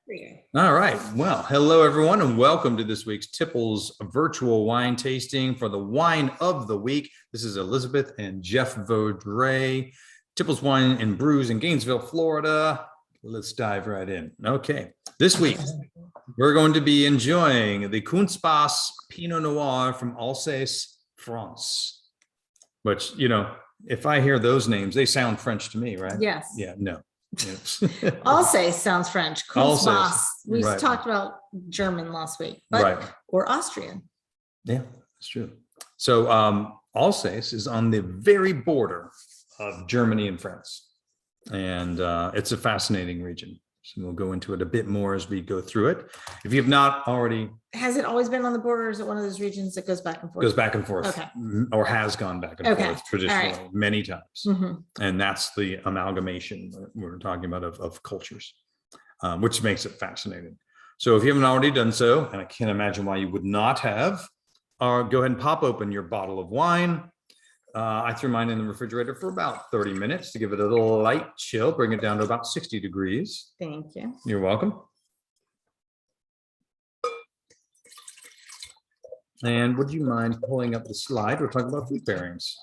All right. Well, hello, everyone, and welcome to this week's Tipple's virtual wine tasting for the wine of the week. This is Elizabeth and Jeff Vaudreuil, Tipple's Wine and Brews in Gainesville, Florida. Let's dive right in. Okay. This week, we're going to be enjoying the Kuentz-Bas Pinot Noir from Alsace, France, which, you know, if I hear those names, they sound French to me, right? Yes. Yeah, no. Yes. Alsace sounds French. Kuentz-Bas. We right. talked about German last week, but Right. or Austrian. Yeah, that's true. So Alsace is on the very border of Germany and France, and it's a fascinating region. So we'll go into it a bit more as we go through it. If you have not already, Has it always been on the border, or is it one of those regions that goes back and forth? goes back and forth, Okay. or has gone back and Okay. forth traditionally All right. many times. Mhm. And that's the amalgamation that we're talking about of cultures, which makes it fascinating. So if you haven't already done so, and I can't imagine why you would not have, go ahead and pop open your bottle of wine. I threw mine in the refrigerator for about 30 minutes to give it a little light chill, bring it down to about 60 degrees. Thank you. You're welcome. And would you mind pulling up the slide? We're talking about food pairings.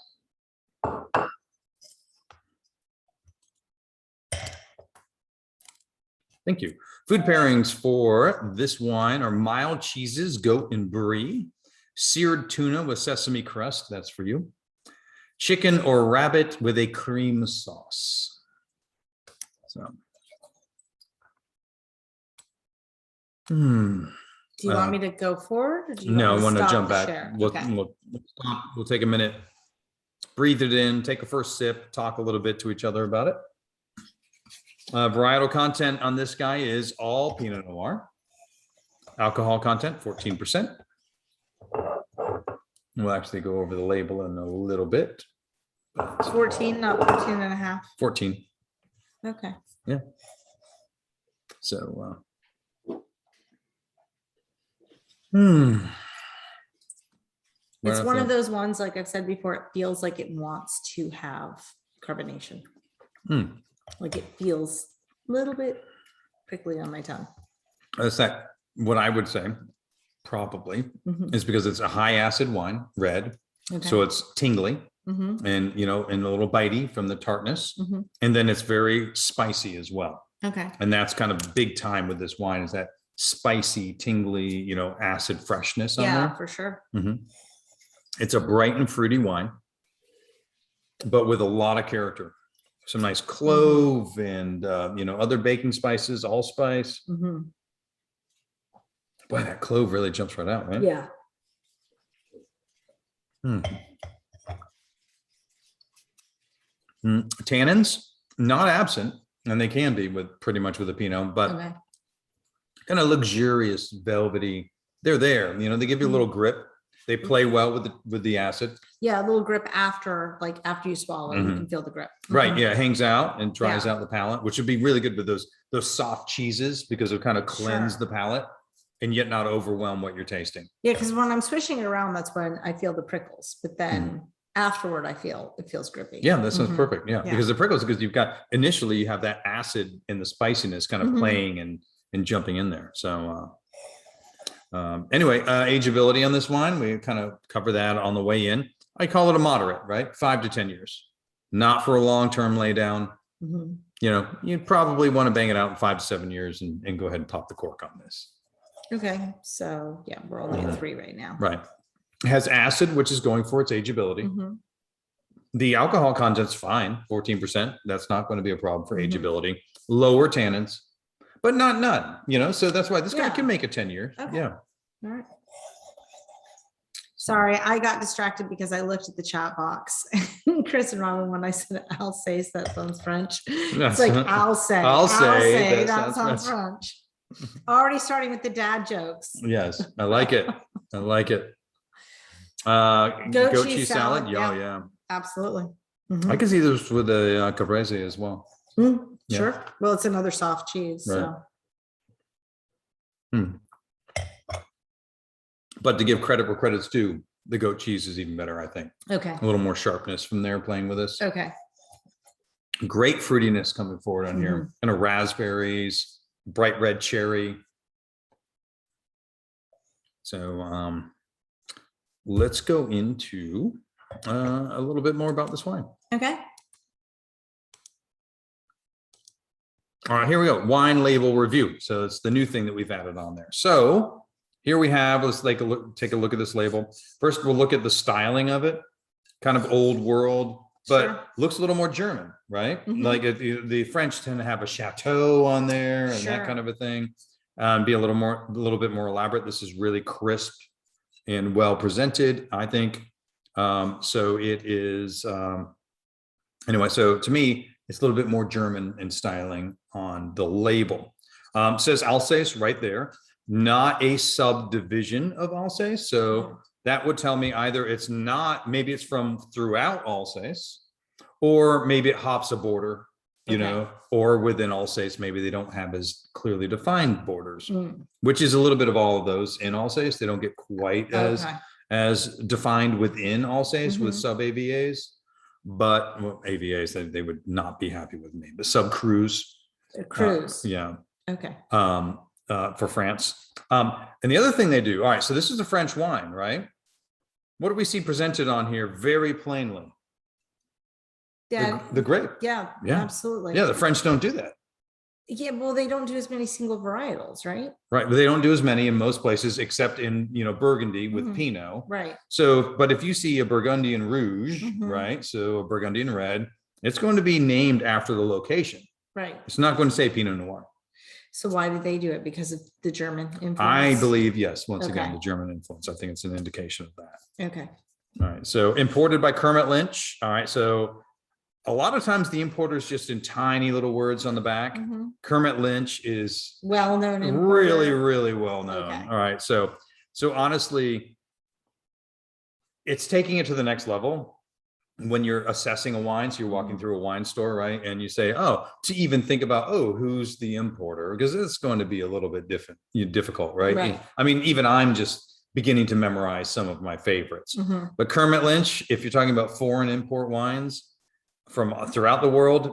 Thank you. Food pairings for this wine are mild cheeses, goat and brie, seared tuna with sesame crust, that's for you, chicken or rabbit with a cream sauce. So, Do you want me to go forward? Or do you no, I want to stop jump the back. share? We'll, Okay. we'll take a minute, breathe it in, take a first sip, talk a little bit to each other about it. Varietal content on this guy is all Pinot Noir. Alcohol content, 14%. We'll actually go over the label in a little bit. 14, not 14 and a half. 14. Okay. Yeah. So, It's one of those ones, like I've said before, it feels like it wants to have carbonation. Like it feels a little bit prickly on my tongue. That's that. What I would say probably is because it's a high acid wine, red. Okay. So it's tingly and, you know, and a little bitey from the tartness. And then it's very spicy as well. Okay. And that's kind of big time with this wine, is that spicy, tingly, you know, acid freshness on Yeah, there. for sure. It's a bright and fruity wine, but with a lot of character. Some nice clove and, you know, other baking spices, allspice. Boy, that clove really jumps right out, right? Yeah. Tannins, not absent, and they can be with pretty much with a Pinot, but Okay. kind of luxurious, velvety. They're there, you know, they give you a little grip. They play well with the acid. Yeah, a little grip after, like after you swallow, you can feel the grip. Right. Yeah. It hangs out and dries Yeah. out the palate, which would be really good with those soft cheeses, because it kind of cleanse the palate and yet not overwhelm what you're tasting. Yeah, because when I'm swishing it around, that's when I feel the prickles. But then afterward, I feel it feels grippy. Yeah, that sounds perfect. Yeah, Yeah. because the prickles, because you've got initially you have that acid and the spiciness kind of playing and jumping in there. So anyway, ageability on this wine, we kind of cover that on the way in. I call it a moderate, right? 5 to 10 years, not for a long-term lay down. You know, you'd probably want to bang it out in 5 to 7 years and go ahead and pop the cork on this. Okay. So yeah, we're only at 3 right now. Right. It has acid, which is going for its ageability. The alcohol content's fine, 14%. That's not going to be a problem for ageability. Lower tannins, but not none, you know, so that's why this guy can make it 10 years. Okay. Yeah. All right. Sorry, I got distracted because I looked at the chat box. Chris and Robin, when I said Alsace, that sounds French. It's like Alsace. Alsace, That sounds French. Already starting with the dad jokes. Yes, I like it. I like it. Goat cheese salad. Yeah. Absolutely. I can see this with a caprese as well. Yeah. Sure. Well, it's another soft cheese. Right. So. But to give credit where credit's due, the goat cheese is even better, I think. Okay. A little more sharpness from there playing with us. Okay. Great fruitiness coming forward on here. Kind of raspberries, bright red cherry. So let's go into a little bit more about this wine. Okay. All right, here we go. Wine label review. So it's the new thing that we've added on there. So here we have, let's take a look at this label. First, we'll look at the styling of it. Kind of old world, but Sure. looks a little more German, right? Mhm. Like the French tend to have a chateau on there and Sure. that kind of a thing. Be a little bit more elaborate. This is really crisp and well presented, I think. So it is, anyway, so to me, it's a little bit more German in styling on the label. Says Alsace right there, not a subdivision of Alsace. So that would tell me either it's not, maybe it's from throughout Alsace, or maybe it hops a border, you know, or within Alsace, maybe they don't have as clearly defined borders, which is a little bit of all of those in Alsace. They don't get quite as defined within Alsace with sub-AVAs, but AVAs, they would not be happy with me, but sub-cruise. Yeah. Okay. For France. And the other thing they do, all right, so this is a French wine, right? What do we see presented on here very plainly? Yeah. The grape. Yeah, absolutely. Yeah, the French don't do that. Yeah, well, they don't do as many single varietals, right? Right, but they don't do as many in most places, except in, you know, Burgundy with Pinot. Right. So, but if you see a Burgundian Rouge, right, so a Burgundian Red, it's going to be named after the location. Right. It's not going to say Pinot Noir. So why did they do it? Because of the German influence? I believe, yes, once again, the German influence. I think it's an indication of that. Okay. All right, so imported by Kermit Lynch. All right, so a lot of times the importer is just in tiny little words on the back. Kermit Lynch is well known, really, really well known. All right, so honestly, it's taking it to the next level when you're assessing a wine. So you're walking through a wine store, right, and you say, oh, to even think about, oh, who's the importer, because it's going to be a little bit difficult, right? I mean, even I'm just beginning to memorize some of my favorites. But Kermit Lynch, if you're talking about foreign import wines from throughout the world,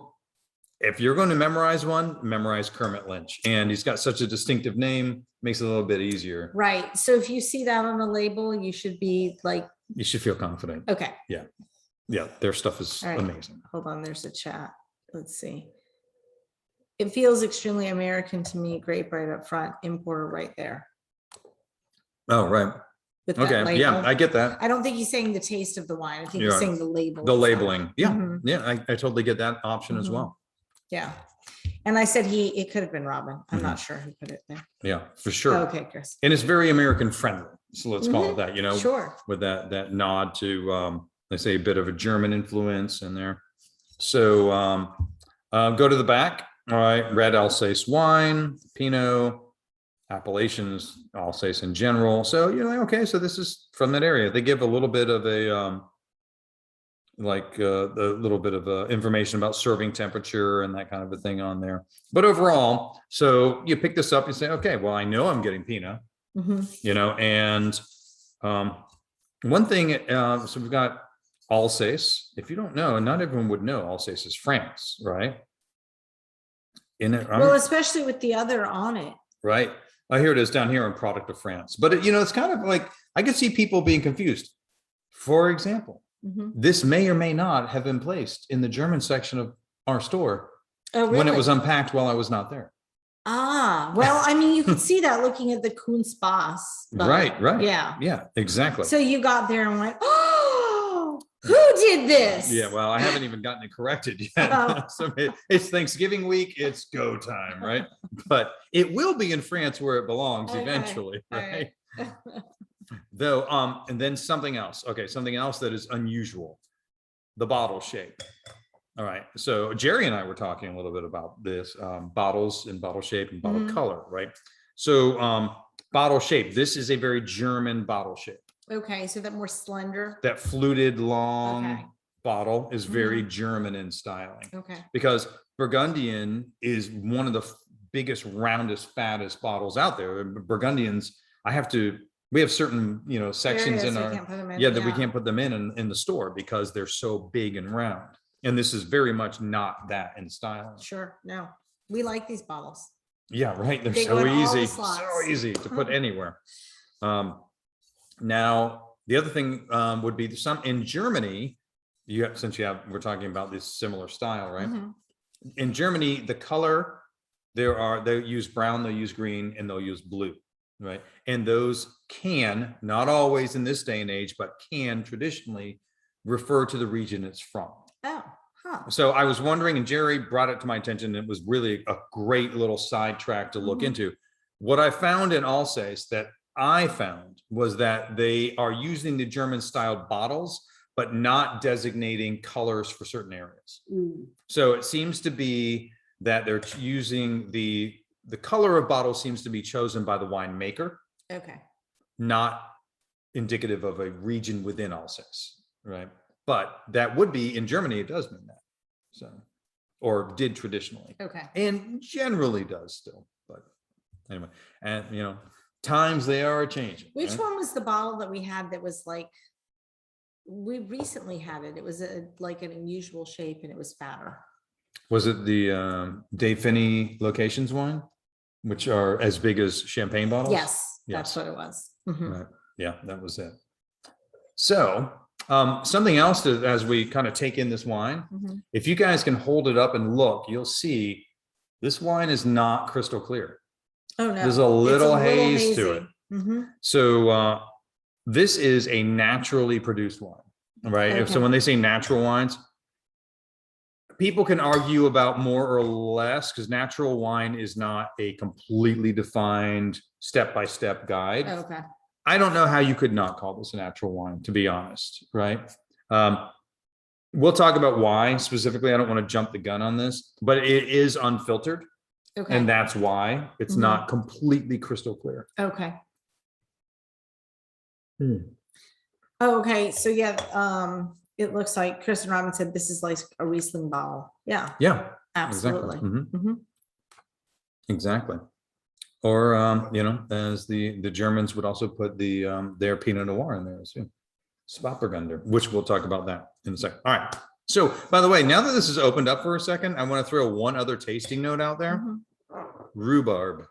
if you're going to memorize one, memorize Kermit Lynch. And he's got such a distinctive name, makes it a little bit easier. Right. So if you see that on the label, you should be like, you should feel confident. Okay. Yeah. Yeah. Their stuff is amazing. Hold on. There's a chat. Let's see. It feels extremely American to me. Grape right up front, importer right there. Oh, right. Okay. Yeah, I get that. I don't think he's saying the taste of the wine. I think he's saying the label. The labeling. Yeah. Yeah. I totally get that option as well. Yeah. And I said it could have been Robin. I'm not sure who put it there. Yeah, for sure. Okay, Chris. And it's very American friendly. So let's call it that, you know, sure, with that nod to, let's say, a bit of a German influence in there. So go to the back. All right. Red Alsace wine, Pinot, appellations, Alsace in general. So, you know, okay, so this is from that area. They give a little bit of a, the little bit of information about serving temperature and that kind of a thing on there. But overall, so you pick this up, you say, okay, well, I know I'm getting Pinot, you know, and one thing, so we've got Alsace. If you don't know, not everyone would know Alsace is France, right? Well, especially with the other on it. Right. Oh, here it is down here on product of France. But, you know, it's kind of like, I can see people being confused. For example, this may or may not have been placed in the German section of our store when it was unpacked while I was not there. Ah, well, I mean, you could see that looking at the Kuentz-Bas. Right. Yeah. Yeah, exactly. So you got there and went, oh, who did this? Yeah, well, I haven't even gotten it corrected yet. So it's Thanksgiving week, it's go time, right? But it will be in France where it belongs eventually, right? Though, and then something else. Okay, something else that is unusual, the bottle shape. All right, so Jerry and I were talking a little bit about this, bottles and bottle shape and bottle color, right? So bottle shape, this is a very German bottle shape. Okay, so that more slender. That fluted long bottle is very German in styling. Okay. Because Burgundian is one of the biggest, roundest, fattest bottles out there. Burgundians, we have certain, you know, sections in our, that we can't put them in the store because they're so big and round. And this is very much not that in style. Sure. No, we like these bottles. Yeah, right. They're They go so in all the easy, slots. so easy to put anywhere. Now, the other thing would be some in Germany. We're talking about this similar style, right? Mhm. In Germany, the color they use brown, they'll use green, and they'll use blue, right? And those can, not always in this day and age, but can traditionally refer to the region it's from. Oh, huh. So I was wondering, and Jerry brought it to my attention. It was really a great little sidetrack to look into. What I found in Alsace that I found was that they are using the German styled bottles, but not designating colors for certain areas. So it seems to be that they're using the color of bottle seems to be chosen by the winemaker. Okay. Not indicative of a region within Alsace, right? But that would be in Germany, it does mean that. So, or did traditionally. Okay. And generally does still. But anyway, and times they are changing. Which right? one was the bottle that we had that was like, we recently had it. It was like an unusual shape and it was fatter. Was it the Dave Finney locations wine, which are as big as champagne bottles? Yes, that's what it was. Right. Yeah, that was it. So something else as we kind of take in this wine, if you guys can hold it up and look, you'll see this wine is not crystal clear. Oh no, there's a little haze to it. Mm-hmm. So this is a naturally produced wine, right? Okay. So when they say natural wines, people can argue about more or less because natural wine is not a completely defined step-by-step guide. Okay. I don't know how you could not call this a natural wine, to be honest, right? We'll talk about why specifically. I don't want to jump the gun on this, but it is unfiltered. Okay. And that's why it's not completely crystal clear. Okay. Oh, okay. So yeah, it looks like Kristen Robbins said this is like a Riesling bottle. Yeah. Yeah. Absolutely. Exactly. Exactly. Or as the Germans would also put their Pinot Noir in there too. Spätburgunder, which we'll talk about that in a second. All right. So by the way, now that this is opened up for a second, I want to throw one other tasting note out there. Rhubarb.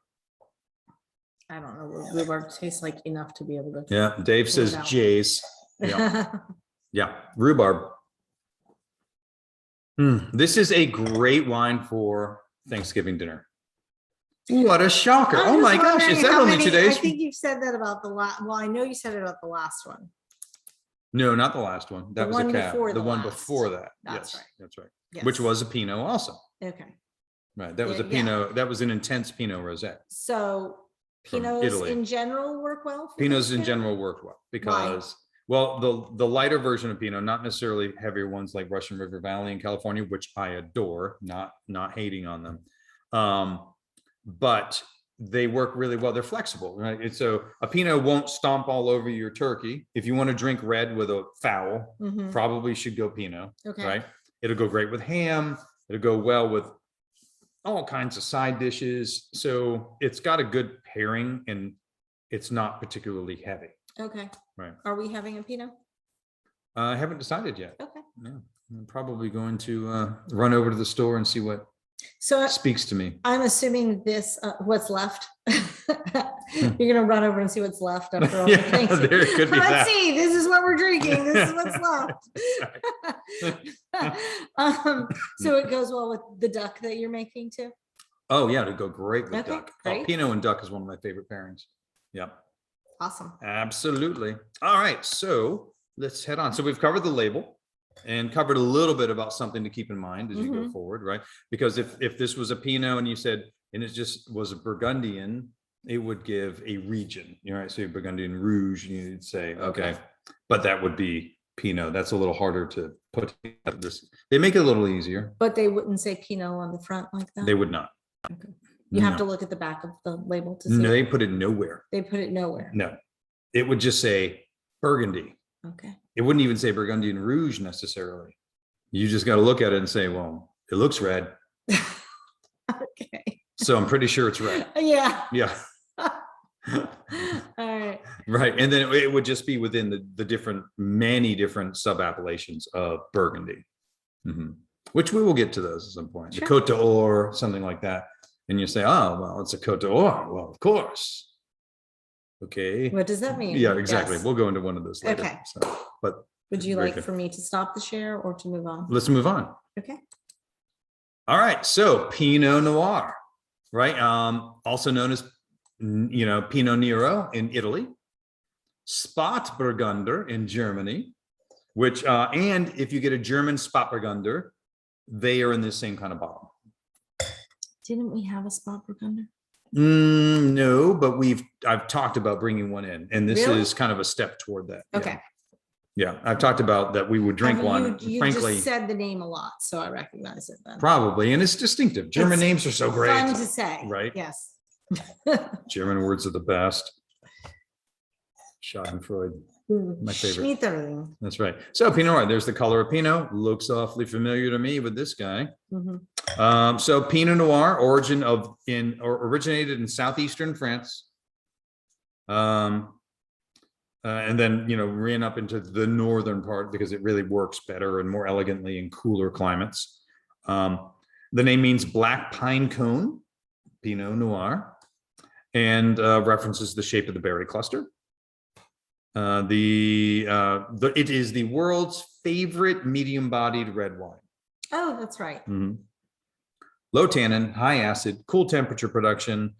I don't know what rhubarb tastes like enough to be able to. Yeah. Dave says Jays. Yeah. Yeah. Rhubarb. This is a great wine for Thanksgiving dinner. What a shocker. Oh my gosh. Is that only 2 days? I think you've said that about the last. Well, I know you said it about the last one. No, not the last one. That was a cab. The one before that. That's yes, right. That's right. Yes. Which was a Pinot also. Okay. Right. That was a Pinot. That was an intense Pinot Rosé. So Pinots in general work well? Pinots in general work well because, well, the lighter version of Pinot, not necessarily heavier ones like Russian River Valley in California, which I adore, not hating on them. But they work really well. They're flexible, right? And so a Pinot won't stomp all over your turkey. If you want to drink red with a fowl, probably should go Pinot, right? It'll go great with ham. It'll go well with all kinds of side dishes. So it's got a good pairing and it's not particularly heavy. Okay. Right. Are we having a Pinot? I haven't decided yet. Okay. Yeah. I'm probably going to run over to the store and see what speaks to me. I'm assuming this, what's left. You're gonna run over and see what's left after all the things. There could be Let's see. This is what we're drinking. This is what's left. So it goes well with the duck that you're making too. Oh yeah, it'd go great with duck. Great. Pinot and duck is one of my favorite pairings. Yeah. Awesome. Absolutely. All right, so let's head on. So we've covered the label and covered a little bit about something to keep in mind as you go forward, right? Because if this was a Pinot and you said, and it just was a Burgundian, it would give a region, right? So Burgundian Rouge, you'd say, okay, but that would be Pinot. That's a little harder to put together. They make it a little easier. But they wouldn't say Pinot on the front like that? They would not. Okay. You have to look at the back of the label to see. No, they put it nowhere. They put it nowhere. No, it would just say Burgundy. Okay. It wouldn't even say Burgundian Rouge necessarily. You just got to look at it and say, well, it looks red. Okay. So I'm pretty sure it's red. Yeah. Yeah. All right. Right. And then it would just be within the many different sub-appellations of Burgundy, which we will get to those at some point. Sure. The Côte d'Or, something like that. And you say, oh, well, it's a Côte d'Or. Well, of course. Okay. What does that mean? Yeah, exactly. Yes. We'll go into one of those later. Okay. So, but Would you very like good. for me to stop the share or to move on? Let's move on. Okay. All right. So Pinot Noir, right? Also known as, Pinot Nero in Italy, Spätburgunder in Germany, which, and if you get a German Spätburgunder, they are in the same kind of bottle. Didn't we have a Spätburgunder? No, but I've talked about bringing one in, and this Really? is kind of a step toward that. Okay. Yeah, I've talked about that we would drink one. You Frankly, just said the name a lot, so I recognize it then. probably, and it's distinctive. German names are so great. Fun to say. Right? Yes. German words are the best. Schadenfreude, my favorite. Schmetterling. That's right. So Pinot Noir, there's the color of Pinot. Looks awfully familiar to me with this guy. So Pinot Noir, originated in southeastern France. And then, ran up into the northern part because it really works better and more elegantly in cooler climates. The name means black pine cone, Pinot Noir, and references the shape of the berry cluster. It is the world's favorite medium-bodied red wine. Oh, that's right. Low tannin, high acid, cool temperature production,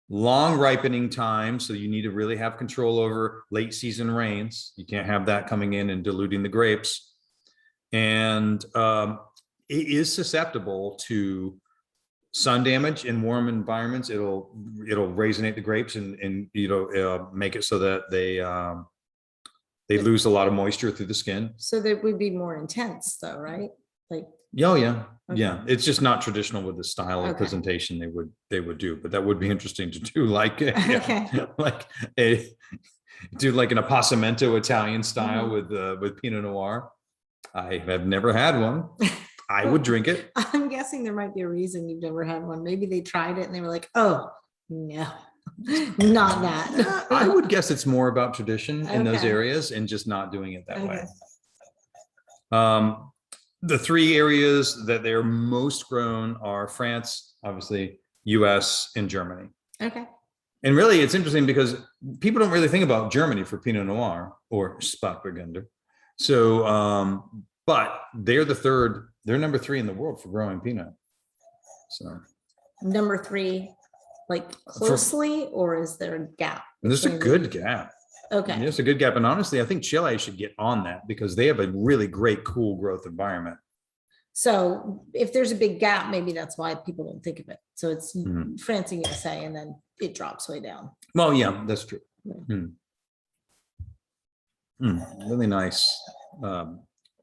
long ripening time. So you need to really have control over late season rains. You can't have that coming in and diluting the grapes. And it is susceptible to sun damage in warm environments. It'll raisinate the grapes and make it so that they lose a lot of moisture through the skin. So that would be more intense though, right? Like, oh yeah. Okay. Yeah. It's just not traditional with the style of Okay. presentation they would do, but that would be interesting to do like, Okay. like an Appassimento Italian style with Pinot Noir. I have never had one. I would drink it. I'm guessing there might be a reason you've never had one. Maybe they tried it and they were like, oh no, not that. I would guess it's more about tradition in those Okay. areas and just not doing it that Okay. way. The three areas that they're most grown are France, obviously, US, and Germany. Okay. And really, it's interesting because people don't really think about Germany for Pinot Noir or Spätburgunder. So, but they're number 3 in the world for growing Pinot. So Number 3, like closely, or is there a gap? and there's a between good the- gap. Okay. There's a good gap. And honestly, I think Chile should get on that because they have a really great cool growth environment. So if there's a big gap, maybe that's why people don't think of it. So it's Mhm. France and USA, and then it drops way down. Well, yeah, that's true. Yeah. Really nice.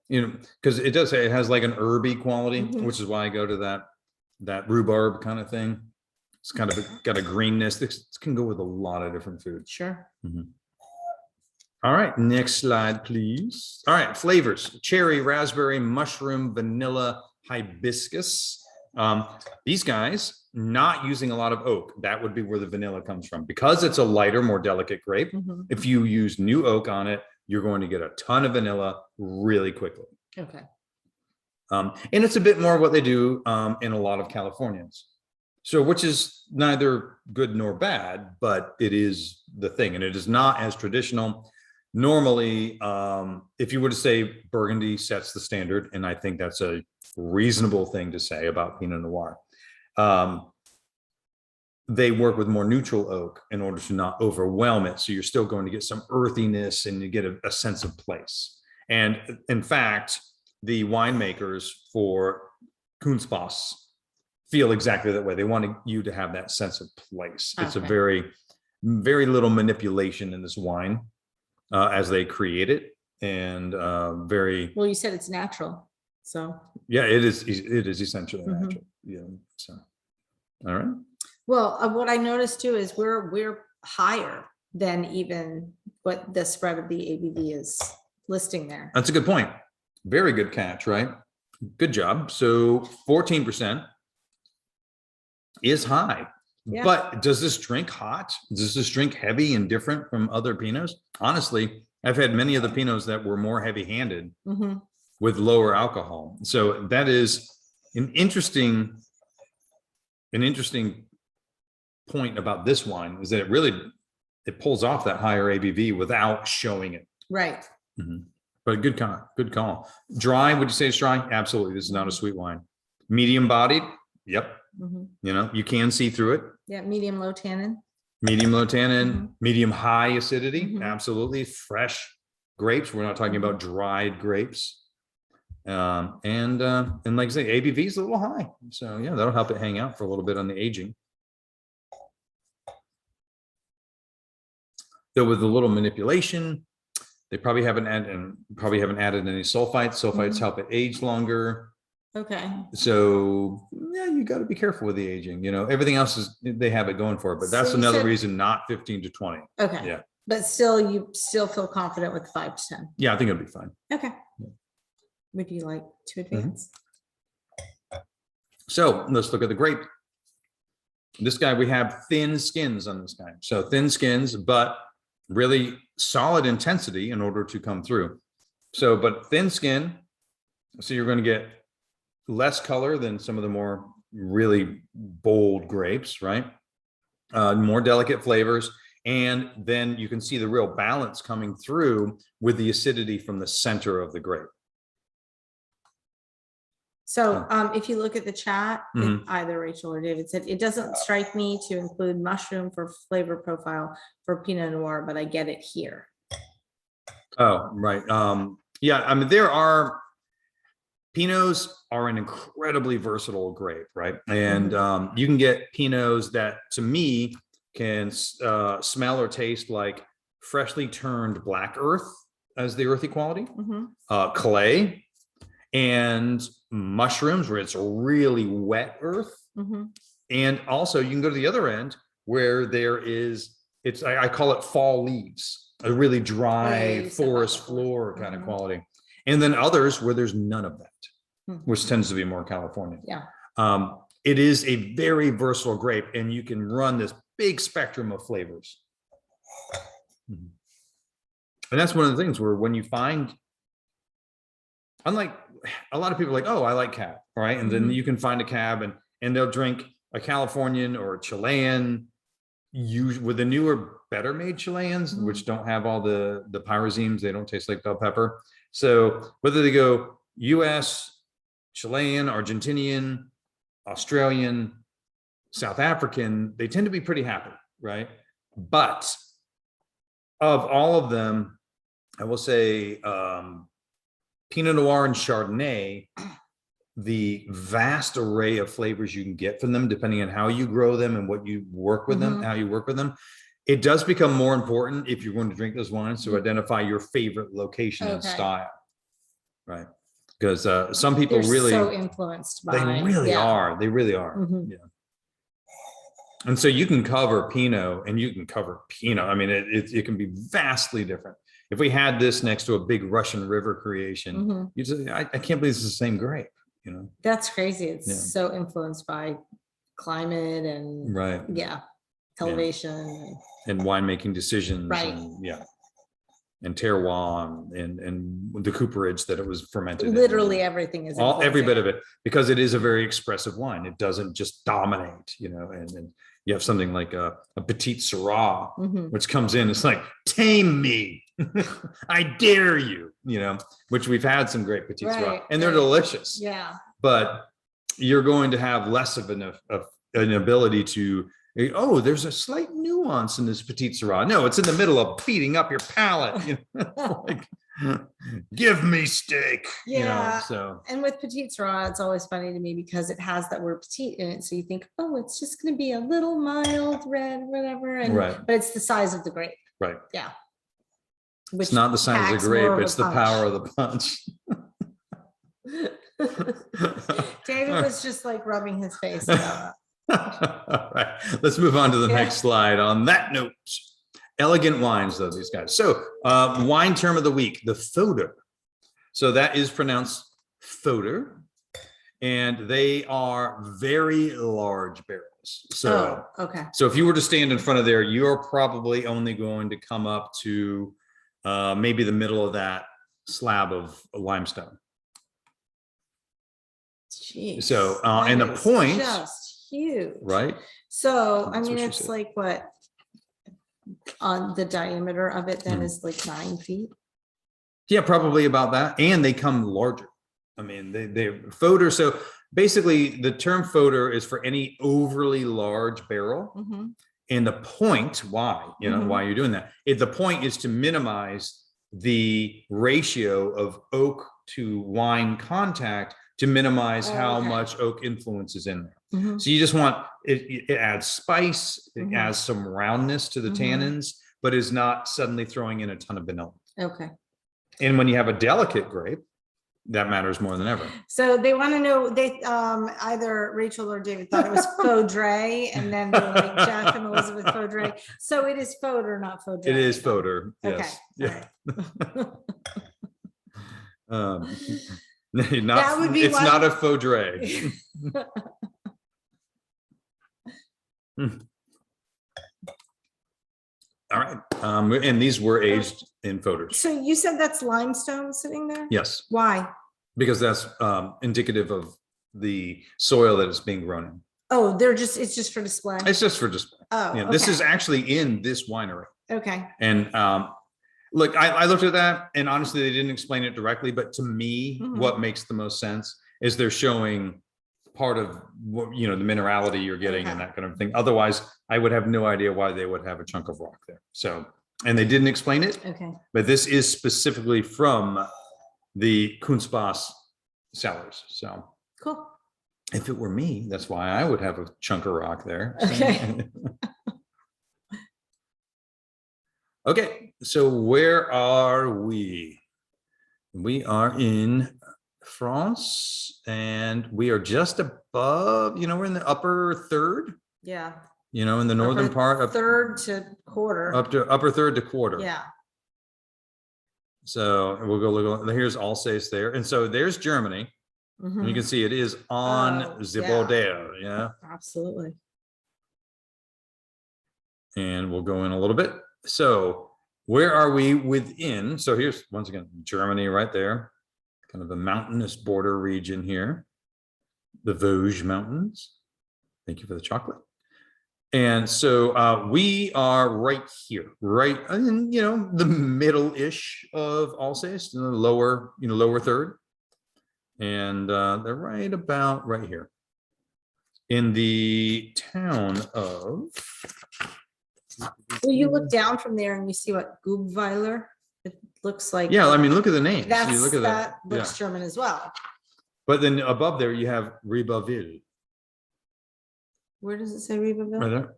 Because it does say it has like an herby quality, Mhm. which is why I go to that rhubarb kind of thing. It's kind of got a greenness. This can go with a lot of different foods. Sure. All right, next slide, please. All right, flavors: cherry, raspberry, mushroom, vanilla, hibiscus. These guys not using a lot of oak. That would be where the vanilla comes from. Because it's a lighter, more delicate grape. Mhm. If you use new oak on it, you're going to get a ton of vanilla really quickly. Okay. And it's a bit more what they do in a lot of Californians. So, which is neither good nor bad, but it is the thing. And it is not as traditional. Normally, if you were to say Burgundy sets the standard, and I think that's a reasonable thing to say about Pinot Noir, they work with more neutral oak in order to not overwhelm it. So you're still going to get some earthiness and you get a sense of place. And in fact, the winemakers for Kuentz-Bas feel exactly that way. They want you to have that sense of place. It's a Okay. very, very little manipulation in this wine as they create it. And very, Well, you said it's natural, so. yeah, it is essentially Mhm. natural. Yeah. So, all right. Well, what I noticed too is we're higher than even what the spread of the ABV is listing there. That's a good point. Very good catch, right? Good job. So 14% is high. Yeah. But does this drink hot? Does this drink heavy and different from other Pinots? Honestly, I've had many of the Pinots that were more heavy-handed Mhm. with lower alcohol. So that is an interesting point about this wine is that it pulls off that higher ABV without showing it. Right. But good call. Dry, would you say it's dry? Absolutely. This is not a sweet wine. Medium bodied. Yep. You know, you can see through it. Yeah. Medium low tannin. Medium low tannin, medium high acidity. Absolutely. Fresh grapes. We're not talking about dried grapes. And like I say, ABV is a little high. So yeah, that'll help it hang out for a little bit on the aging. Though with a little manipulation, they probably haven't added any sulfites. Sulfites help it age longer. Okay. So yeah, you got to be careful with the aging. You know, everything else they have it going for it, but that's another reason not 15 to 20. Okay. Yeah. But still, you still feel confident with 5 to 10. Yeah, I think it'll be fine. Okay. Would you like to advance? So let's look at the grape. This guy, we have thin skins on this guy. So thin skins, but really solid intensity in order to come through. So, but thin skin, so you're going to get less color than some of the more really bold grapes, right? More delicate flavors. And then you can see the real balance coming through with the acidity from the center of the grape. So if you look at the chat, either Rachel or David said, it doesn't strike me to include mushroom for flavor profile for Pinot Noir, but I get it here. Oh, right. Yeah, I mean, Pinots are an incredibly versatile grape, right? And you can get Pinots that, to me, can smell or taste like freshly turned black earth as the earthy quality, clay, and mushrooms where it's really wet earth. And also you can go to the other end where there is, I call it fall leaves, a really dry forest floor kind of quality. And then others where there's none of that, which tends to be more California. Yeah. It is a very versatile grape, and you can run this big spectrum of flavors. And that's one of the things where when you find, unlike a lot of people are like, oh, I like cab, right? And then you can find a cab and they'll drink a Californian or a Chilean, with the newer, better made Chileans, which don't have all the pyrazines, they don't taste like bell pepper. So whether they go US, Chilean, Argentinian, Australian, South African, they tend to be pretty happy, right? But of all of them, I will say Pinot Noir and Chardonnay, the vast array of flavors you can get from them, depending on how you grow them and what you work with them, how you work with them, it does become more important if you're going to drink those wines to identify your favorite location and style, right? Because some people really so influenced by, they really are. Yeah. And so you can cover Pinot and you can cover Pinot. I mean, it can be vastly different. If we had this next to a big Russian River creation, you just, I can't believe it's the same grape, you know? That's crazy. It's so influenced by climate and elevation and winemaking decisions, right? And terroir and the cooperage that it was fermented. Literally everything is every bit of it, because it is a very expressive wine. It doesn't just dominate, you know, and you have something like a Petite Syrah, which comes in, it's like, tame me. I dare you, you know, which we've had some great Petite Syrah, and they're delicious. Yeah. But you're going to have less of an ability to, oh, there's a slight nuance in this Petite Syrah. No, it's in the middle of beating up your palate. You know? Like, give me steak. Yeah. You know, so. And with Petite Syrah, it's always funny to me because it has that word petite in it. So you think, oh, it's just going to be a little mild red, whatever. And, but it's the size of the grape. Right. Yeah. Which it's not the size of the grape, it's the power of the punch. David was just like rubbing his face about All right, let's move on to the next slide. On that note, elegant wines, though, these guys. So wine term of the week, the Foder. So that is pronounced Foder, and they are very large barrels. So, so if you were to stand in front of there, you're probably only going to come up to maybe the middle of that slab of limestone. Jeez, so and the point, huge. Right. So, I That's mean, what she it's said. like what on the diameter of it then is like 9 feet. Yeah, probably about that. And they come larger. I mean, they foeder. So basically the term foeder is for any overly large barrel. Mhm. And the point why, why you're doing that. The point is to minimize the ratio of oak to wine contact to minimize how much oak influence is in there. Mhm. So you just want it adds spice, it Mhm. adds some roundness to the tannins, but is not suddenly throwing in a ton of vanilla. Okay. And when you have a delicate grape, that matters more than ever. So they want to know, they either Rachel or David thought it was Faudre, and then they were like Jeff and Elizabeth Faudre. So it is Faudre, not Faudre. It is foeder. Yes. Okay. That would be it's one. not a Faudre. All right. And these were aged in foeders. So you said that's limestone sitting there? Yes. Why? Because that's indicative of the soil that it's being grown in. Oh, it's just for display. It's just for display. Oh, yeah, this is actually in this winery. Okay. And look, I looked at that, and honestly, they didn't explain it directly, but to me, what makes the most sense is they're showing part of what, the minerality you're getting and that kind of thing. Otherwise, I would have no idea why they would have a chunk of rock there. So, and they didn't explain it. Okay. But this is specifically from the Kuentz-Bas cellars. So cool. If it were me, that's why I would have a chunk of rock there. So. Okay. Okay, so where are we? We are in France, and we are just above, we're in the upper third. Yeah. In the northern part of third to quarter. Up to upper third to quarter. Yeah. So we'll go look. Here's Alsace there, and so there's Germany. And you can see it is on the border. Yeah. Absolutely. And we'll go in a little bit. So where are we within? So here's once again Germany right there, kind of a mountainous border region here, the Vosges Mountains. Thank you for the chocolate. And so we are right here, right in the middle-ish of Alsace, the lower lower third, and they're right about right here in the town of. Well, you look down from there and you see what Gubweiler. It looks like. Yeah, I mean, look at the names. You look at that looks German as well. But then above there, you have Ribaville. Where does it say Ribaville? Right there.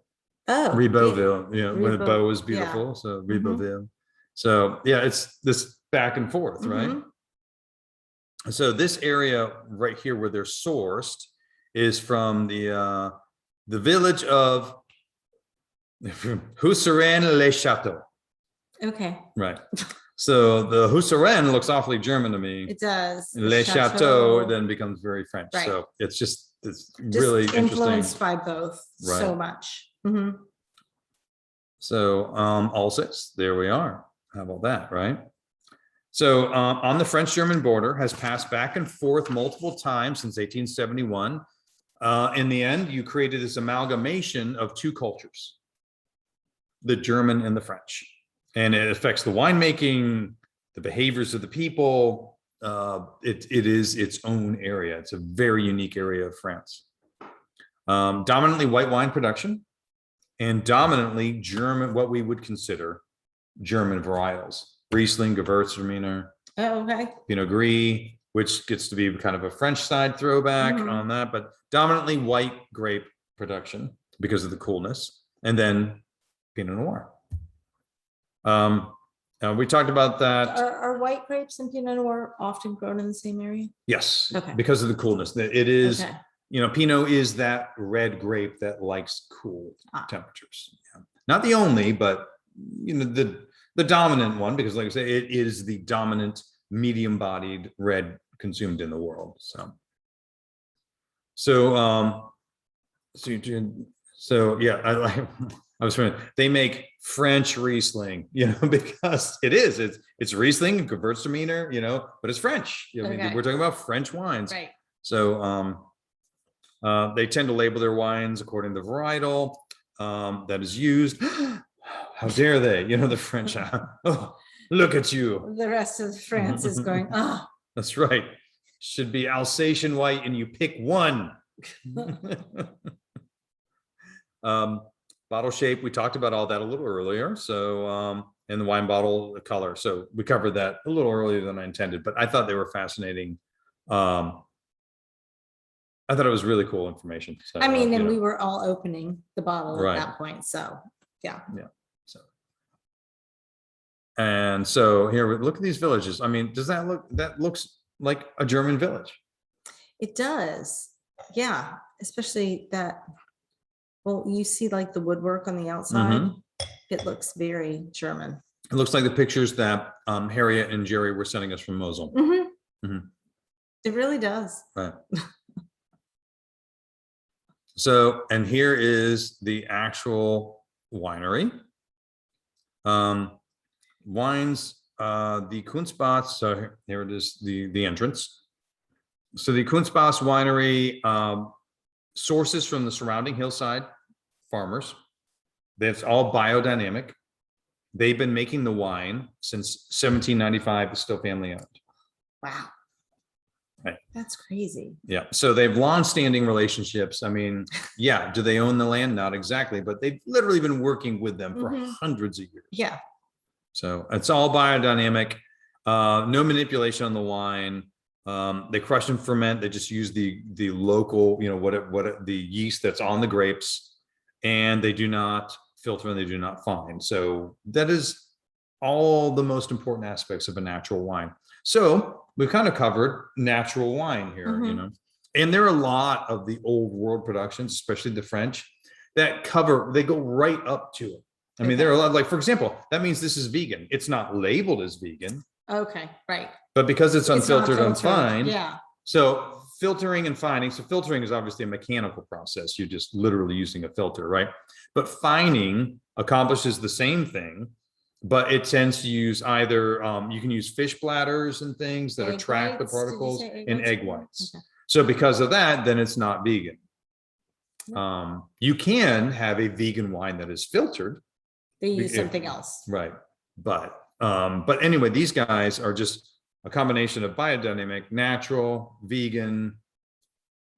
Oh, Ribaville. When the bow is beautiful, so Ribaville. So yeah, it's this back and forth, right? So this area right here where they're sourced is from the village of Husserin-les-Châteaux. Okay. Right. So the Husserin looks awfully German to me. It does. Les Chateaux then becomes very French. Right. So it's just really influenced interesting. by both so much. So Alsace, there we are. How about that, right? So on the French-German border, has passed back and forth multiple times since 1871. In the end, you created this amalgamation of two cultures, the German and the French. And it affects the winemaking, the behaviors of the people. It is its own area. It's a very unique area of France. Dominantly white wine production and dominantly German, what we would consider German varietals. Riesling, Gewürztraminer, Pinot Gris, which gets to be kind of a French side throwback on that, but dominantly white grape production because of the coolness. And then Pinot Noir. We talked about that. Are white grapes and Pinot Noir often grown in the same area? Yes, because of the coolness. It is, Pinot is that red grape that likes cool temperatures. Yeah. Not the only, but the dominant one, because like I say, it is the dominant medium-bodied red consumed in the world. So yeah, I was trying. They make French Riesling, because it's Riesling, Gewürztraminer, but it's French. We're talking about French wines. Right. So They tend to label their wines according to the varietal that is used. How dare they? You know, the French. Oh, look at you. The rest of France is going, oh. That's right. Should be Alsatian white, and you pick one. Bottle shape, we talked about all that a little earlier. So, and the wine bottle color. So we covered that a little earlier than I intended, but I thought they were fascinating. I thought it was really cool information. So, I mean, and we were all opening the bottle Right. at that point. So, yeah. So, and so here, look at these villages. I mean, does that looks like a German village? It does. Yeah. Especially that, well, you see like the woodwork on the outside. Mhm. It looks very German. It looks like the pictures that Harriet and Jerry were sending us from Mosul. It really does. Right. So, and here is the actual winery. Wines, the Kuentz-Bas, so here it is, the entrance. So the Kuentz-Bas winery sources from the surrounding hillside farmers. That's all biodynamic. They've been making the wine since 1795. It's still family owned. Wow. Right. That's crazy. Yeah. So they have long-standing relationships. I mean, yeah. Do they own the land? Not exactly, but they've literally been working with them for hundreds of years. Yeah. So it's all biodynamic. No manipulation on the wine. They crush and ferment. They just use the local, you know, the yeast that's on the grapes, and they do not filter and they do not fine. So that is all the most important aspects of a natural wine. So we've kind of covered natural wine here, you know, and there are a lot of the old world productions, especially the French, that they go right up to it. I mean, there are a lot, like, for example, that means this is vegan. It's not labeled as vegan. Okay, right. But because it's unfiltered and fine. Yeah. So filtering and fining. So filtering is obviously a mechanical process. You're just literally using a filter, right? But fining accomplishes the same thing, but it tends to use either, you can use fish bladders and things that attract the particles and egg whites. Okay. So because of that, then it's not vegan. You can have a vegan wine that is filtered. They use something else. Right. But anyway, these guys are just a combination of biodynamic, natural, vegan.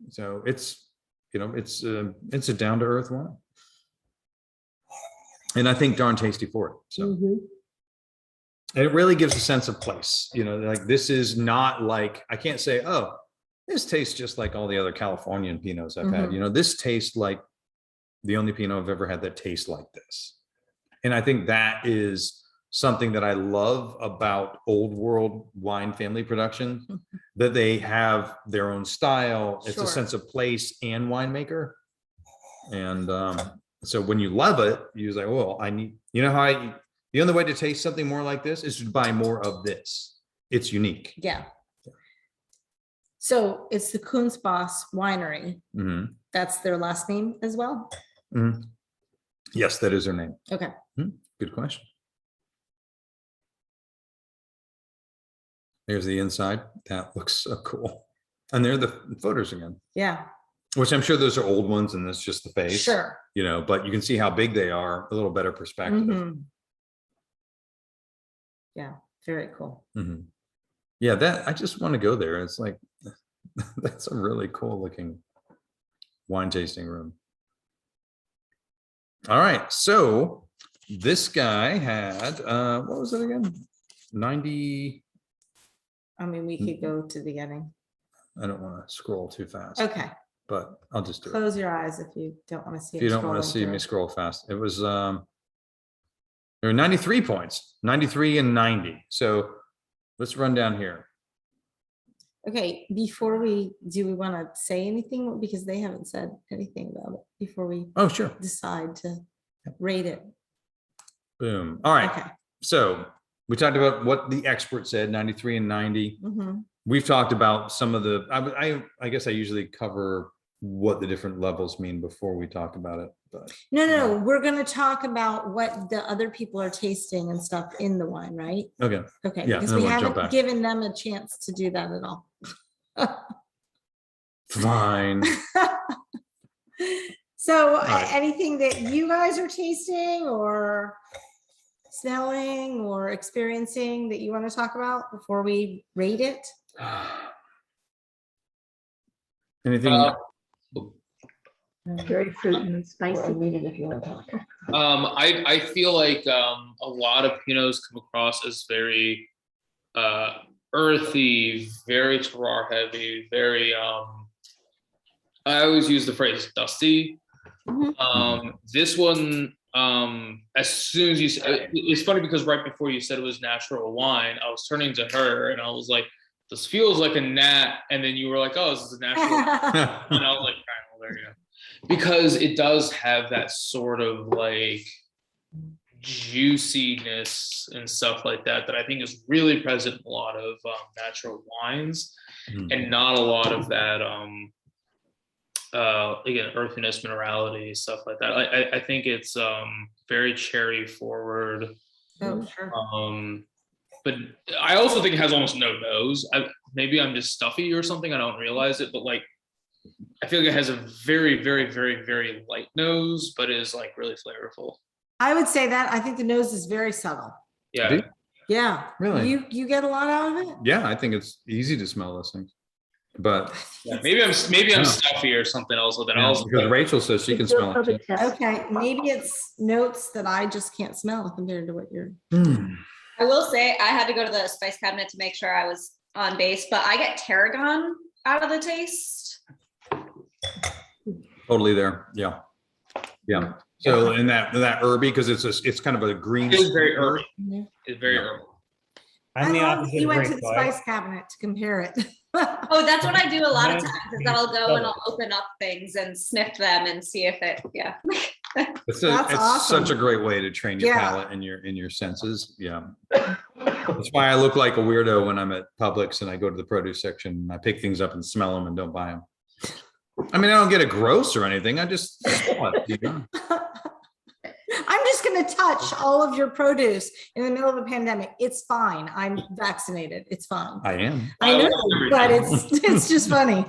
So it's, you know, it's a down to earth wine. And I think darn tasty for it. So and it really gives a sense of place, you know, like this is not like, I can't say, oh, this tastes just like all the other Californian Pinots I've had, you know, this tastes like the only Pinot I've ever had that tastes like this. And I think that is something that I love about old world wine family production, that they have their own style. It's a sense of place and winemaker. And so when you love it, you're like, well, I need, you know, the only way to taste something more like this is to buy more of this. It's unique. Yeah. So it's the Kuentz-Bas winery. That's their last name as well? Yes, that is their name. Okay. Good question. There's the inside. That looks so cool. And there are the photos again. Yeah. Which I'm sure those are old ones and that's just the face. Sure. You know, but you can see how big they are, a little better perspective. Yeah, very cool. Yeah, that I just want to go there. It's like, that's a really cool looking wine tasting room. All right. So this guy had, what was it again? 90. I mean, we could go to the beginning. I don't want to scroll too fast. Okay. But I'll just do it. Close your eyes if you don't want to see. If you don't want to see me scroll fast. It was, there were 93 points, 93 and 90. So let's run down here. Okay, before we want to say anything, because they haven't said anything about it before we decide to rate it. Boom. All right. Okay. So we talked about what the expert said, 93 and 90. We've talked about some of the, I guess I usually cover what the different levels mean before we talk about it. But no, we're going to talk about what the other people are tasting and stuff in the wine, right? Okay. Okay. Yeah, because we haven't given them a chance to do that at all. Fine. So right. anything that you guys are tasting or smelling or experiencing that you want to talk about before we rate it? Anything? Very fruity and spicy. I feel like a lot of Pinots come across as very earthy, very terroir heavy, very I always use the phrase dusty. This one, as soon as you said, it's funny because right before you said it was natural wine, I was turning to her and I was like, this feels like a nat, and then you were like, oh, this is a natural and I was like, well, there you go. Because it does have that sort of like juiciness and stuff like that that I think is really present in a lot of natural wines, and not a lot of that again, earthiness, minerality, stuff like that. I think it's very cherry forward. Oh, sure. But I also think it has almost no nose. Maybe I'm just stuffy or something. I don't realize it, but like I feel like it has a very, very, very, very light nose, but is like really flavorful. I would say that. I think the nose is very subtle. Yeah. Yeah. Really? You get a lot out of it? Yeah, I think it's easy to smell those things. But Yeah, maybe I'm stuffy or something else. Then else because Rachel says she can smell it too. Okay, maybe it's notes that I just can't smell compared to what you're. I will say I had to go to the spice cabinet to make sure I was on base, but I get tarragon out of the taste. Totally there. Yeah. Yeah. So in that herby, because it's kind of a green. It's very herby. It's very herby. I'm the opposite. You went to the spice cabinet to compare it. Oh, that's what I do a lot of times. Is that I'll go and I'll open up things and sniff them and see if it. Yeah. It's awesome. Such a great way to train your palate and your senses. Yeah. That's why I look like a weirdo when I'm at Publix and I go to the produce section and I pick things up and smell them and don't buy them. I mean, I don't get it gross or anything. I just smell it, you know? I'm just going to touch all of your produce in the middle of a pandemic. It's fine. I'm vaccinated. It's fine. I am. I know, but it's just funny.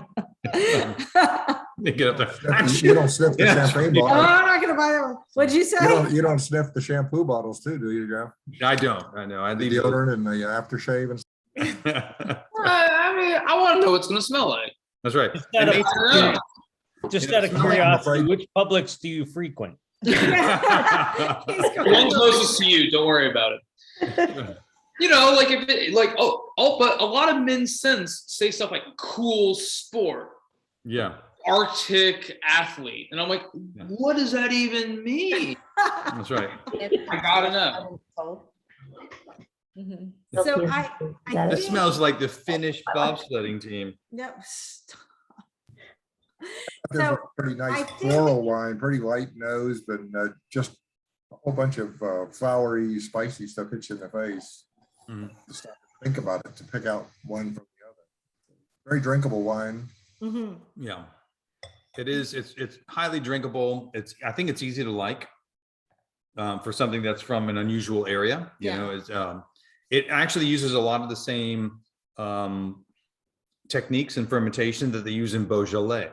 You get up there. You don't sniff the champagne Oh, bottle. I'm not going to buy that one. What'd you say? You don't sniff the shampoo bottles too, do you, Jeff? I don't. I know. I leave deodorant and the aftershave and I mean, I want to know what it's going to smell like. That's right. Just out of curiosity, which Publix do you frequent? One closest to you. Don't worry about it. You know, like if it, like but a lot of men's sense say stuff like cool sport. Yeah. Arctic athlete. And I'm like, what does that even mean? That's right. I gotta know. Mm-hmm. So I This smells like the Finnish bobsledding team. No. There's So, a pretty nice I think- floral wine, pretty light nose, but just a whole bunch of flowery, spicy stuff hits you in the face. Mhm. To stop and think about it, to pick out one from the other. Very drinkable wine. Mhm. Yeah, it is. It's highly drinkable. I think it's easy to like for something that's from an unusual area. You know, it actually uses a lot of the same techniques in fermentation that they use in Beaujolais.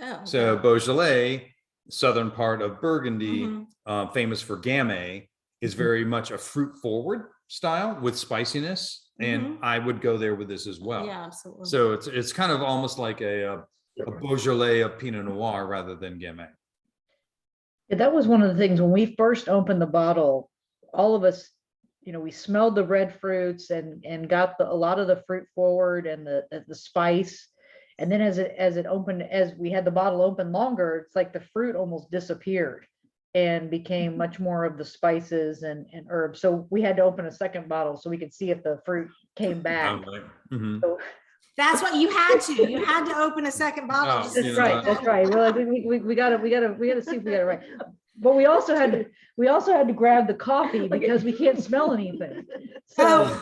Oh, So Beaujolais, southern part of Burgundy, Mhm. famous for Gamay, is very much a fruit forward style with spiciness, and I would go there with this as well. Yeah, absolutely. So it's kind of almost like a Beaujolais of Pinot Noir rather than Gamay. Yeah, that was one of the things when we first opened the bottle, all of us, we smelled the red fruits and got a lot of the fruit forward and the spice. And then as it opened, as we had the bottle open longer, it's like the fruit almost disappeared and became much more of the spices and herbs. So we had to open a second bottle so we could see if the fruit came back. So, That's what you had to. You had to open a second bottle. Oh, just to you see know it. what? that's right. We're like, we gotta see if we got it right. But we also had to grab the coffee because we can't smell anything. So,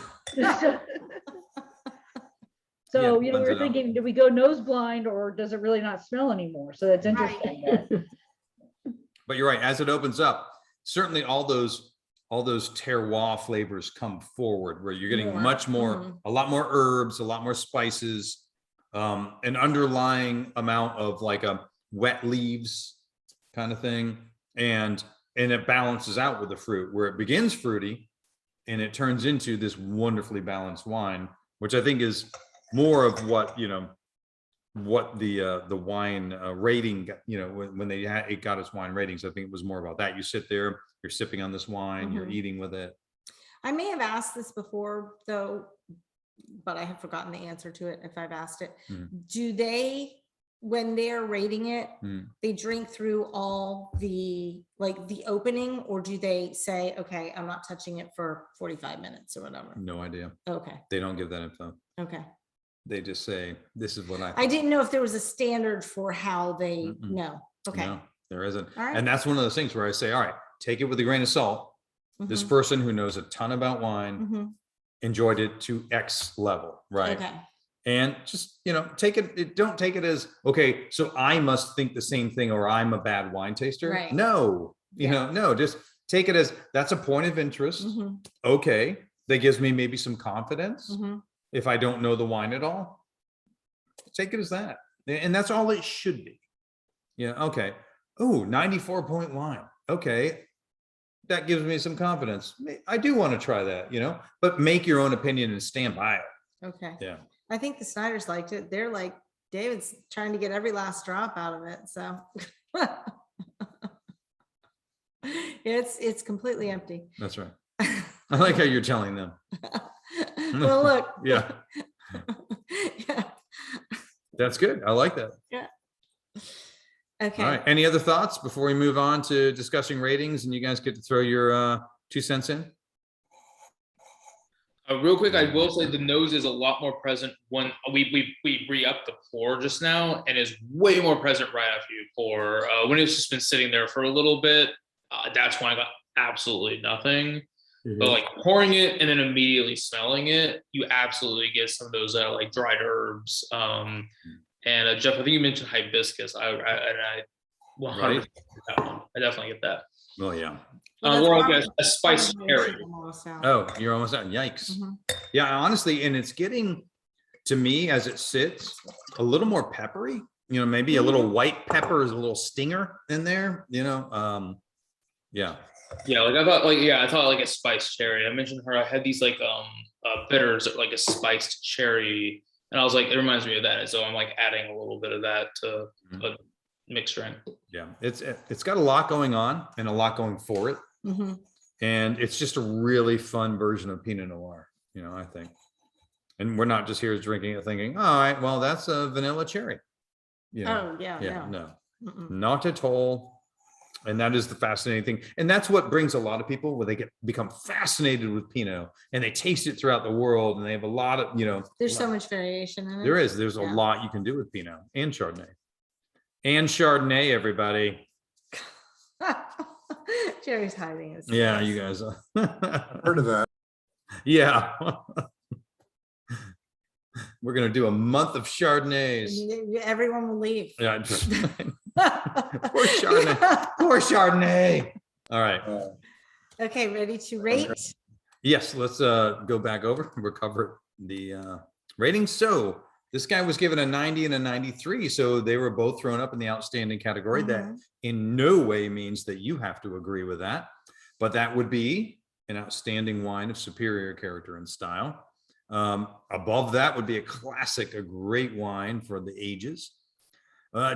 so we blends were it out. thinking, do we go nose blind or does it really not smell anymore? So that's interesting. But you're right. As it opens up, certainly all those terroir flavors come forward, where you're getting much more, a lot more herbs, a lot more spices, an underlying amount of like a wet leaves kind of thing. And it balances out with the fruit where it begins fruity and it turns into this wonderfully balanced wine, which I think is more of what, what the wine rating, when it got its wine ratings. I think it was more about that. You sit there, you're sipping on this wine, you're eating with it. I may have asked this before though, but I have forgotten the answer to it if I've asked it. Do they, when they're rating it, they drink through all the opening, or do they say, okay, I'm not touching it for 45 minutes or whatever? No idea. Okay. They don't give that info. Okay. They just say, this is what I didn't know if there was a standard for how they know. Okay. No, there isn't. All right. And that's one of those things where I say, all right, take it with a grain of salt. This person who knows a ton about wine enjoyed it to X level, right? Okay. And just, take it, don't take it as, okay, so I must think the same thing or I'm a bad wine taster. Right. No, no, just take it as that's a point of interest. Okay. That gives me maybe some confidence. If I don't know the wine at all, take it as that. And that's all it should be. Okay. Oh, 94 point wine. Okay. That gives me some confidence. I do want to try that, but make your own opinion and stand by it. Okay. Yeah. I think the Snyders liked it. They're like, David's trying to get every last drop out of it. So it's completely empty. That's right. I like how you're telling them. Well, look. Yeah. Yeah. That's good. I like that. Yeah. Okay. All right. Any other thoughts before we move on to discussing ratings and you guys get to throw your 2 cents in? Real quick, I will say the nose is a lot more present when we re-upped the pour just now, and is way more present right after you pour. When it's just been sitting there for a little bit, that's when I got absolutely nothing. But like pouring it and then immediately smelling it, you absolutely get some of those like dried herbs. And Jeff, I think you mentioned hibiscus. I 100% get that one. I definitely get that. Oh yeah. We're like a spiced cherry. Oh, you're almost out. Yikes. Yeah, honestly, and it's getting to me as it sits a little more peppery. Maybe a little white pepper is a little stinger in there. Yeah. Yeah, I thought like a spiced cherry. I mentioned her. I had these like bitters, like a spiced cherry, and I was like, it reminds me of that. So I'm like adding a little bit of that to a mixed drink. Yeah, it's got a lot going on and a lot going for it, and it's just a really fun version of Pinot Noir. I think, and we're not just here drinking it thinking, all right, well, that's a vanilla cherry. Oh yeah. No, not at all. And that is the fascinating thing. And that's what brings a lot of people where they become fascinated with Pinot and they taste it throughout the world. And they have a lot of, there's so much variation in it. There's a lot you can do with Pinot and Chardonnay. And Chardonnay, everybody. Jerry's hiding his face. Yeah, you guys. Heard of that. Yeah. We're going to do a month of Chardonnays. Everyone will leave. Yeah. Poor Chardonnay. Poor Chardonnay. All right. Okay, ready to rate? Yes, let's go back over and recover the ratings. So this guy was given a 90 and a 93. So they were both thrown up in the outstanding category. That in no way means that you have to agree with that, but that would be an outstanding wine of superior character and style. Above that would be a classic, a great wine for the ages.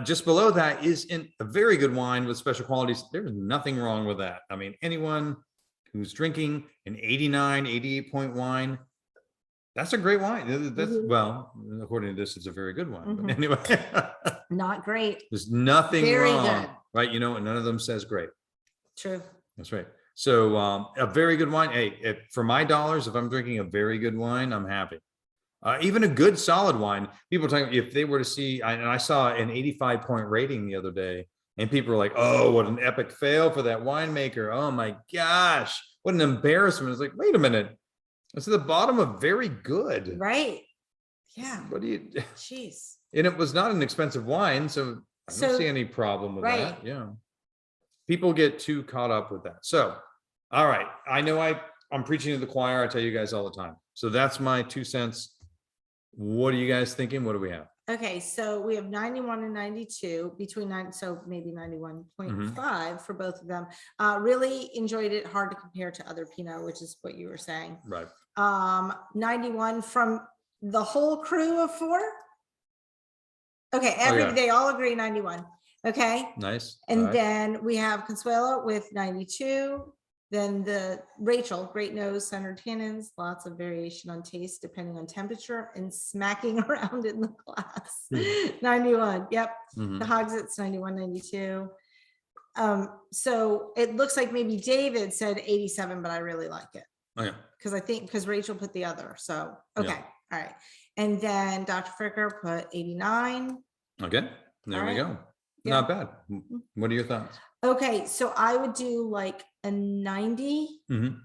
Just below that is a very good wine with special qualities. There's nothing wrong with that. I mean, anyone who's drinking an 89, 88 point wine, that's a great wine. That's well, according to this, it's a very good wine. But anyway, not great. There's nothing very wrong, good. Right? And none of them says great. True. That's right. So a very good wine. Hey, for my dollars, if I'm drinking a very good wine, I'm happy. Even a good solid wine. People are talking, if they were to see, and I saw an 85 point rating the other day, and people were like, oh, what an epic fail for that winemaker. Oh my gosh, what an embarrassment. It's like, wait a minute. It's at the bottom of very good. Right. Yeah. What do you, jeez. And it was not an expensive wine, so I don't see any problem with that. Yeah. People get too caught up with that. So, all right. I know I'm preaching to the choir. I tell you guys all the time. So that's my 2 cents. What are you guys thinking? What do we have? Okay, so we have 91 and 92 between so maybe 91.5 for both of them. Really enjoyed it. Hard to compare to other Pinot, which is what you were saying. Right. 91 from the whole crew of 4. Okay, yeah. they all agree 91. Okay. Nice. And All right. then we have Consuelo with 92. Then the Rachel, great nose, centered tannins, lots of variation on taste depending on temperature and smacking around in the glass. 91. Yep. Mhm. The Hogsets 91, 92. So it looks like maybe David said 87, but I really like it. Okay. Because Rachel put the other. So okay. Yeah. All right. And then Dr. Fricker put 89. Okay. There we right. go. Yeah. Not bad. What are your thoughts? Okay, so I would do like a 90, Mhm.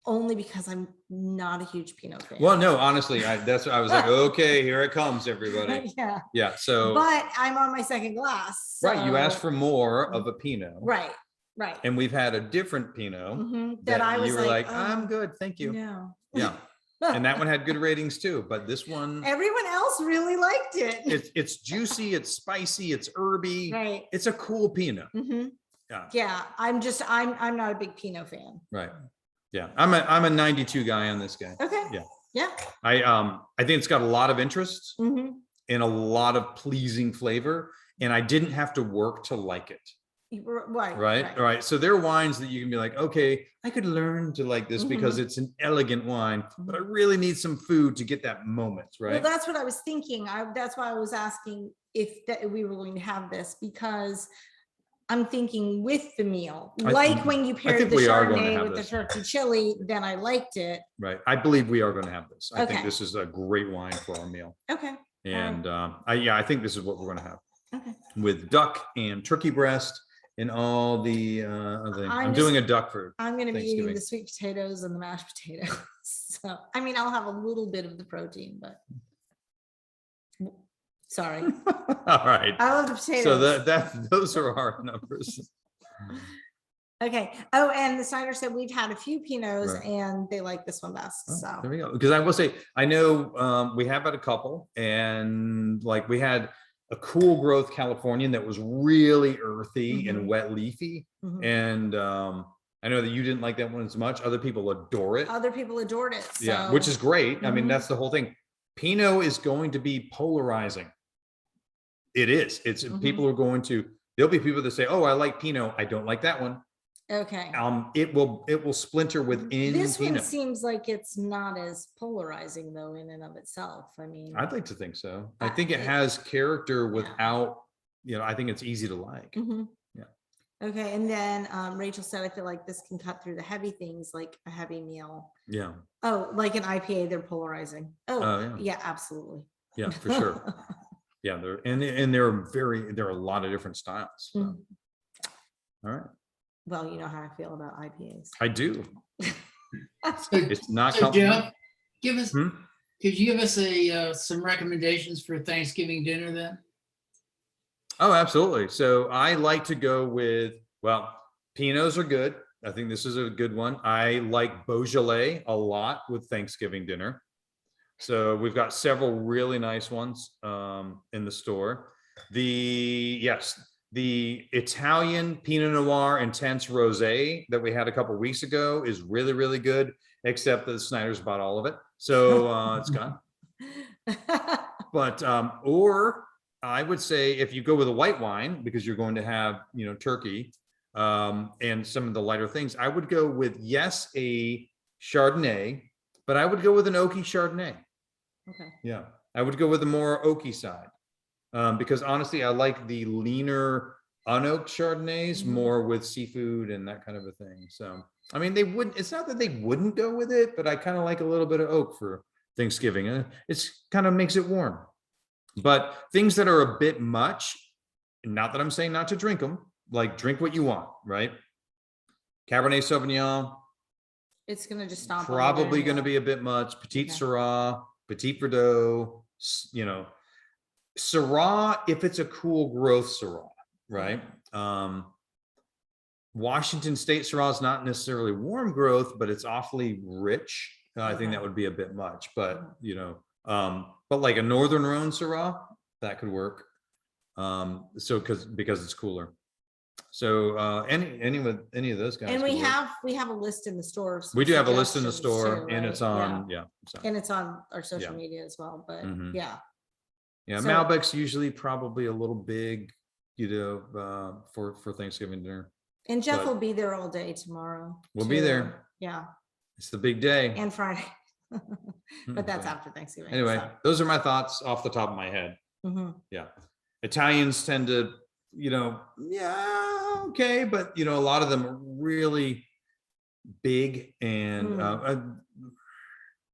only because I'm not a huge Pinot fan. Well, no, honestly, that's what I was like, okay, here it comes, everybody. Yeah, Yeah. So, but I'm on my second glass. right. You asked so- for more of a Pinot. Right, right. And we've had a different Pinot Mhm, that I was you were like, oh, I'm good. Thank you. No. Yeah. And that one had good ratings too, but this one, Everyone else really liked it. it's juicy, it's spicy, it's herby. Right. It's a cool Pinot. Mhm. Yeah. Yeah, I'm not a big Pinot fan. Right. Yeah. I'm a 92 guy on this guy. Okay. Yeah. Yeah. I think it's got a lot of interest Mhm. and a lot of pleasing flavor, and I didn't have to work to like it. Right. So there are wines that you can be like, okay, I could learn to like this because it's an elegant wine, but I really need some food to get that moment. Well, Right. that's what I was thinking. That's why I was asking if we were going to have this, because I'm thinking with the meal, like when you paired think the we are going to Chardonnay have with the this. turkey chili, then I liked it. Right. I believe we are going to have this. I think Okay. this is a great wine for our meal. Okay. And I think this is what we're going to have Okay. with duck and turkey breast and all the other things. I'm I'm doing a duck for I'm going to be eating Thanksgiving. the sweet potatoes and the mashed potatoes. So, I mean, I'll have a little bit of the protein, but sorry. All right. I love the potatoes. So those are our numbers. Okay. Oh, and the Snyder said we've had a few Pinots Right. and they like this one best. Oh, So there we go. Because I will say, I know we have had a couple, and like we had a cool growth Californian that was really earthy and wet leafy. Mhm. And I know that you didn't like that one as much. Other people adore it. Other people adored it. So. Yeah, which is great. I mean, Mhm. that's the whole thing. Pinot is going to be polarizing. It is. People are going to, there'll be people that say, oh, I like Pinot. I don't like that one. Okay. It will splinter within This one Pinot. seems like it's not as polarizing though in and of itself. I mean, I'd like to think so. I think it has character without, I think it's easy to like. mhm. Yeah. Okay, and then Rachel said, I feel like this can cut through the heavy things like a heavy meal. Yeah. Oh, like an IPA, they're polarizing. Oh, Oh, yeah, absolutely. Yeah, for sure. Yeah, there are a lot of different styles. So. Mm. All right. Well, you know how I feel about IPAs. I do. So- It's not So complicated. Jeff, could you give us some recommendations for Thanksgiving dinner then? Oh, absolutely. So I like to go with, Pinots are good. I think this is a good one. I like Beaujolais a lot with Thanksgiving dinner. So we've got several really nice ones in the store. The Italian Pinot Noir Intense Rosé that we had a couple weeks ago is really, really good, except that Snyder's bought all of it. So it's gone. But, or I would say if you go with a white wine, because you're going to have, turkey and some of the lighter things, I would go with, a Chardonnay, but I would go with an oaky Chardonnay. Okay. Yeah, I would go with the more oaky side. Because honestly, I like the leaner unoaked Chardonnays more with seafood and that kind of a thing. So, I mean, it's not that they wouldn't go with it, but I kind of like a little bit of oak for Thanksgiving. It's kind of makes it warm. But things that are a bit much, not that I'm saying not to drink them, like drink what you want, right? Cabernet Sauvignon, It's gonna just stomp. probably going to be a bit much. Petit Okay. Syrah, Petit Verdot, Syrah, if it's a cool growth Syrah, right? Washington State Syrah is not necessarily warm growth, but it's awfully rich. I think that would be a bit much, but but like a Northern Rhone Syrah, that could work. So because it's cooler. So any of those guys. And could work. we have a list in the stores. We do have a list in the store, and right? it's on, yeah. So, And it's on our social Yeah. media as well, but Mhm. yeah. yeah, So- Malbec's usually probably a little big, for Thanksgiving dinner. And Jeff But- will be there all day tomorrow. We'll be there. Yeah, It's the big day. and Friday. But that's So, after Thanksgiving. Anyway, so. those are my thoughts off the top of my head. Mhm. Yeah. Italians tend to, yeah, okay, but a lot of them are really big, and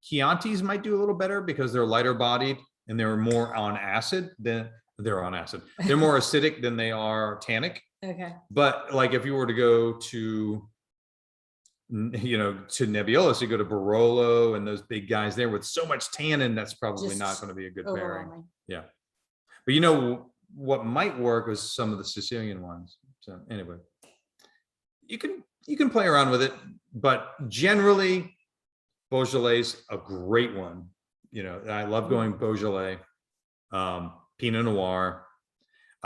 Chiantis might do a little better because they're lighter bodied and they're more on acid than they're on acid. They're more acidic than they are tannic. Okay. But like if you were to go to to Nebbiolo, so you go to Barolo and those big guys there with so much tannin, that's probably Just not going to be a good pairing. Overwhelming. Yeah. But what might work is some of the Sicilian ones. So anyway, you can play around with it, but generally Beaujolais a great one. I love going Beaujolais, Pinot Noir,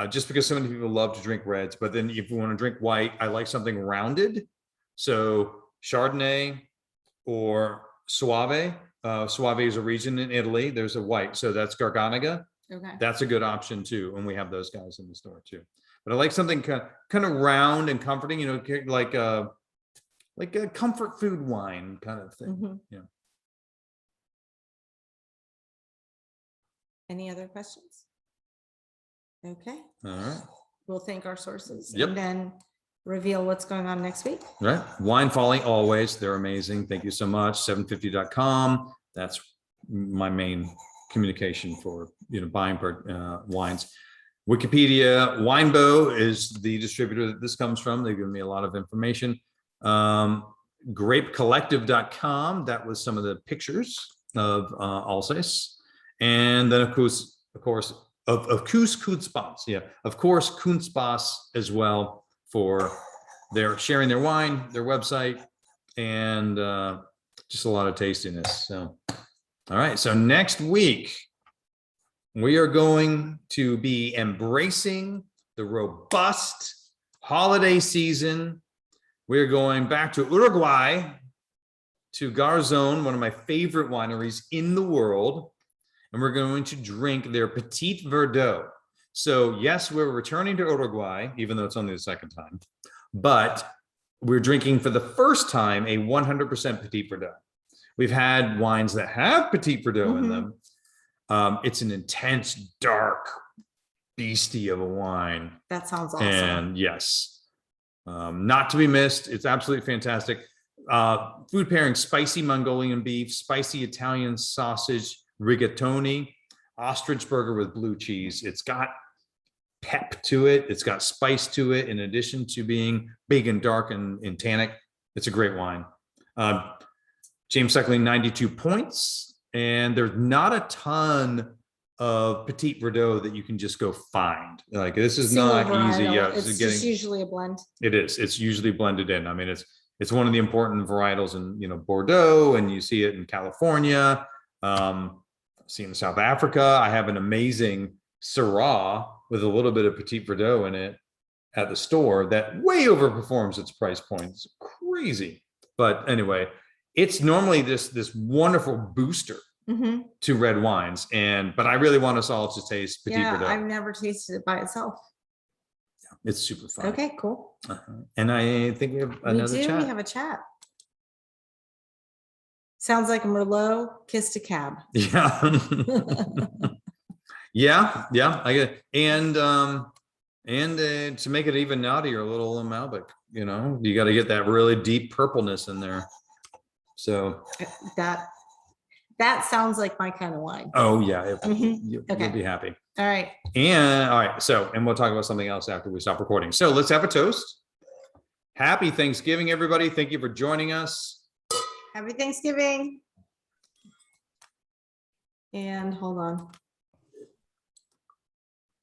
just because so many people love to drink reds. But then if you want to drink white, I like something rounded. So Chardonnay or Soave. Soave is a region in Italy. There's a white, so that's Garganega. Okay. That's a good option too, and we have those guys in the store too. But I like something kind of round and comforting, like a comfort food wine kind of thing. Mhm. Yeah. Any other questions? Okay, All right. we'll thank our sources Yep. and then reveal what's going on next week. Right. Wine Folly, always. They're amazing. Thank you so much. 750.com. That's my main communication for, buying wines. Wikipedia, Winebow is the distributor that this comes from. They've given me a lot of information. Grapecollective.com. That was some of the pictures of Alsace. And then of course, Kuentz-Bas. Yeah. Of course, Kuentz-Bas as well, for their sharing their wine, their website, and just a lot of tastiness. So, all right. So next week, we are going to be embracing the robust holiday season. We're going back to Uruguay, to Garzón, one of my favorite wineries in the world. And we're going to drink their Petit Verdot. So yes, we're returning to Uruguay, even though it's only the second time, but we're drinking for the first time a 100% Petit Verdot. We've had wines that have Petit Verdot in them. It's an intense, dark beastie of a wine. That sounds awesome. And yes, not to be missed. It's absolutely fantastic. Food pairing: spicy Mongolian beef, spicy Italian sausage, rigatoni, ostrich burger with blue cheese. It's got pep to it. It's got spice to it. In addition to being big and dark and tannic, it's a great wine. James Suckling, 92 points. And there's not a ton of Petit Verdot that you can just go find. Like, this is Single not easy. varietal. Yeah, It's just usually a blend. it is. It's usually blended in. I mean, it's one of the important varietals in Bordeaux, and you see it in California. See in South Africa. I have an amazing Syrah with a little bit of Petit Verdot in it at the store that way overperforms its price point. It's crazy. But anyway, it's normally this wonderful booster to red wines. But I really want us all to taste Petit Yeah, Verdot. I've never tasted it by itself. It's super fun. Okay, cool. And I think we have another We do. chat. We have a chat. Sounds like a Merlot kissed a cab. Yeah. yeah. I get, and to make it even naughtier, a little Malbec, you got to get that really deep purpleness in there. So, That sounds like my kind of wine. oh yeah, Mhm. you'll Okay. be happy. All right. And all right, and we'll talk about something else after we stop recording. So let's have a toast. Happy Thanksgiving, everybody. Thank you for joining us. Happy Thanksgiving. And hold on.